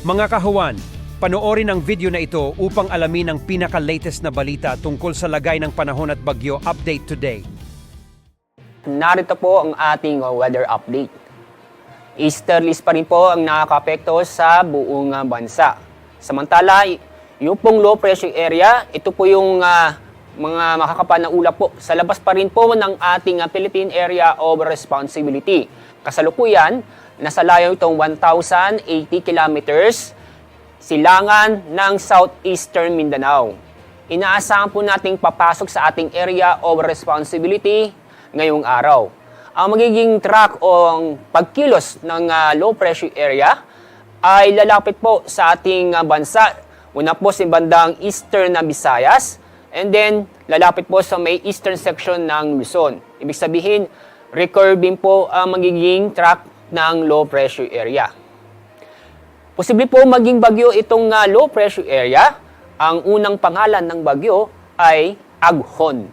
Mga kahuwan, panoorin ang video na ito upang alamin ang pinaka-latest na balita tungkol sa lagay ng panahon at bagyo update today. Narito po ang ating weather update. Easterlies pa rin po ang nakakaapekto sa buong bansa. Samantala, yung pong low pressure area, ito po yung mga makakapal na ulap po sa labas pa rin po ng ating Philippine Area of Responsibility. Kasalukuyan, nasa layo itong 1,080 kilometers silangan ng southeastern Mindanao. Inaasahan po nating papasok sa ating Area of Responsibility ngayong araw. Ang magiging track o pagkilos ng low pressure area ay lalapit po sa ating bansa. Una po sa bandang eastern na Visayas and then lalapit po sa may eastern section ng Luzon. Ibig sabihin, recurving po ang magiging track ng low pressure area. Posible po maging bagyo itong low pressure area. Ang unang pangalan ng bagyo ay Aghon.